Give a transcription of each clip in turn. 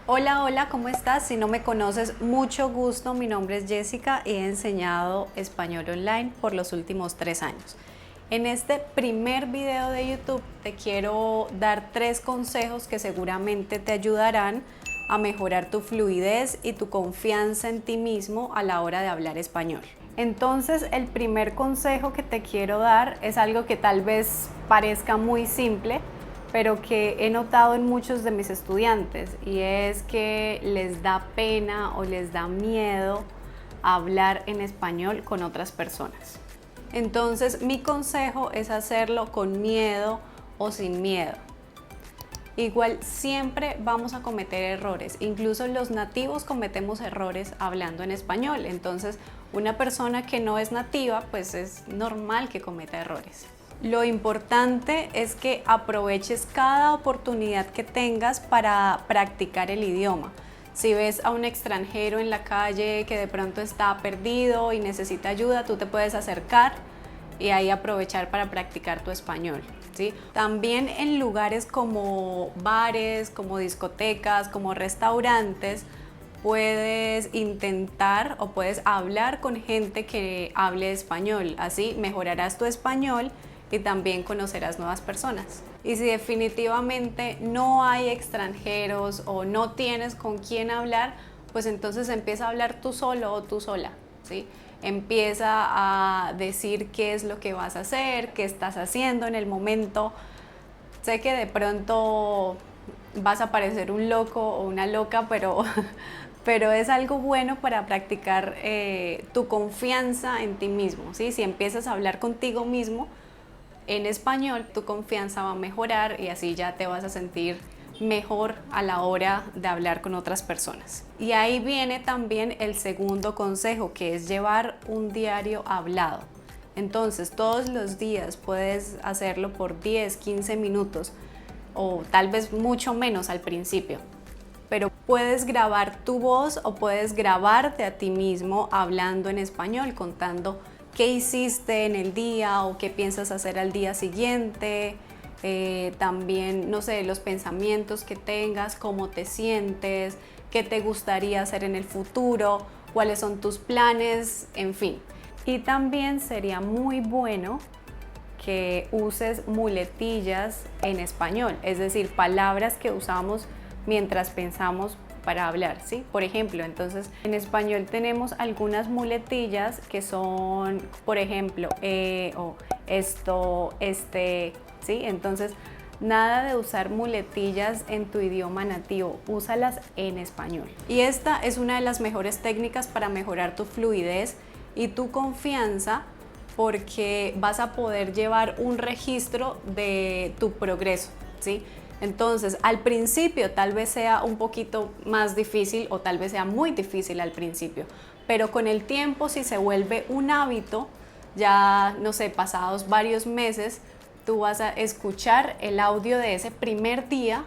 Hola, hola, ¿cómo estás? Si no me conoces, mucho gusto. Mi nombre es Jessica y he enseñado español online por los últimos 3 años. En este primer video de YouTube te quiero dar 3 consejos que seguramente te ayudarán a mejorar tu fluidez y tu confianza en ti mismo a la hora de hablar español. Entonces, el primer consejo que te quiero dar es algo que tal vez parezca muy simple, pero que he notado en muchos de mis estudiantes, y es que les da pena o les da miedo hablar en español con otras personas. Entonces, mi consejo es hacerlo con miedo o sin miedo. Igual siempre vamos a cometer errores, incluso los nativos cometemos errores hablando en español, entonces una persona que no es nativa pues es normal que cometa errores. Lo importante es que aproveches cada oportunidad que tengas para practicar el idioma. Si ves a un extranjero en la calle que de pronto está perdido y necesita ayuda, tú te puedes acercar y ahí aprovechar para practicar tu español, ¿sí? También en lugares como bares, como discotecas, como restaurantes, puedes intentar o puedes hablar con gente que hable español. Así mejorarás tu español y también conocerás nuevas personas. Y si definitivamente no hay extranjeros o no tienes con quién hablar, pues entonces empieza a hablar tú solo o tú sola, ¿sí? Empieza a decir qué es lo que vas a hacer, qué estás haciendo en el momento. Sé que de pronto vas a parecer un loco o una loca, pero es algo bueno para practicar tu confianza en ti mismo, ¿sí? Si empiezas a hablar contigo mismo en español, tu confianza va a mejorar y así ya te vas a sentir mejor a la hora de hablar con otras personas. Y ahí viene también el segundo consejo, que es llevar un diario hablado. Entonces, todos los días puedes hacerlo por 10, 15 minutos o tal vez mucho menos al principio. Pero puedes grabar tu voz o puedes grabarte a ti mismo hablando en español, contando qué hiciste en el día o qué piensas hacer al día siguiente. También, no sé, los pensamientos que tengas, cómo te sientes, qué te gustaría hacer en el futuro, cuáles son tus planes, en fin. Y también sería muy bueno que uses muletillas en español, es decir, palabras que usamos mientras pensamos para hablar, ¿sí? Por ejemplo, entonces en español tenemos algunas muletillas que son, por ejemplo, o esto, este, ¿sí? Entonces, nada de usar muletillas en tu idioma nativo, úsalas en español. Y esta es una de las mejores técnicas para mejorar tu fluidez y tu confianza, porque vas a poder llevar un registro de tu progreso, ¿sí? Entonces, al principio tal vez sea un poquito más difícil o tal vez sea muy difícil al principio, pero con el tiempo, si se vuelve un hábito, ya, no sé, pasados varios meses, tú vas a escuchar el audio de ese primer día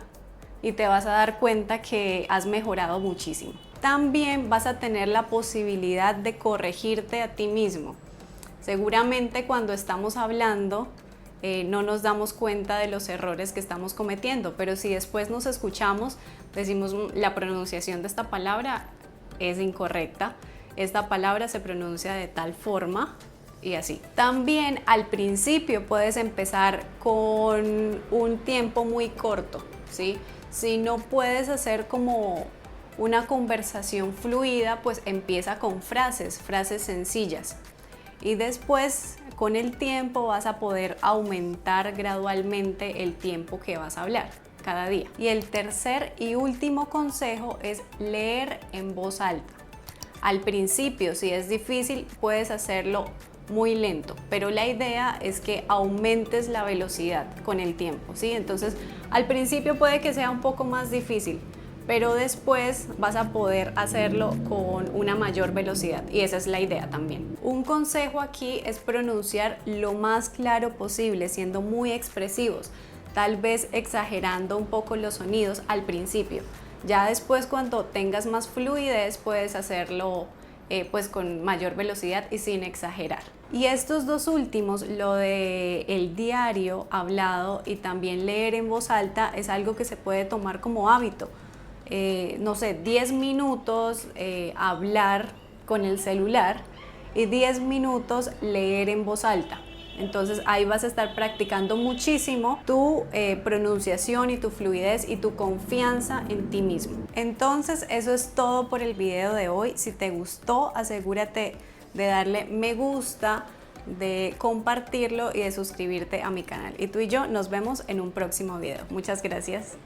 y te vas a dar cuenta que has mejorado muchísimo. También vas a tener la posibilidad de corregirte a ti mismo. Seguramente cuando estamos hablando no nos damos cuenta de los errores que estamos cometiendo, pero si después nos escuchamos, decimos la pronunciación de esta palabra es incorrecta, esta palabra se pronuncia de tal forma y así. También al principio puedes empezar con un tiempo muy corto, ¿sí? Si no puedes hacer como una conversación fluida, pues empieza con frases sencillas. Y después, con el tiempo, vas a poder aumentar gradualmente el tiempo que vas a hablar cada día. Y el tercer y último consejo es leer en voz alta. Al principio, si es difícil, puedes hacerlo muy lento, pero la idea es que aumentes la velocidad con el tiempo, ¿sí? Entonces, al principio puede que sea un poco más difícil, pero después vas a poder hacerlo con una mayor velocidad y esa es la idea también. Un consejo aquí es pronunciar lo más claro posible, siendo muy expresivos, tal vez exagerando un poco los sonidos al principio. Ya después, cuando tengas más fluidez, puedes hacerlo pues con mayor velocidad y sin exagerar. Y estos dos últimos, lo de el diario hablado y también leer en voz alta, es algo que se puede tomar como hábito. no sé, 10 minutos hablar con el celular y 10 minutos leer en voz alta. Entonces ahí vas a estar practicando muchísimo tu pronunciación y tu fluidez y tu confianza en ti mismo. Entonces eso es todo por el video de hoy. Si te gustó, asegúrate de darle me gusta, de compartirlo y de suscribirte a mi canal. Y tú y yo nos vemos en un próximo video. Muchas gracias.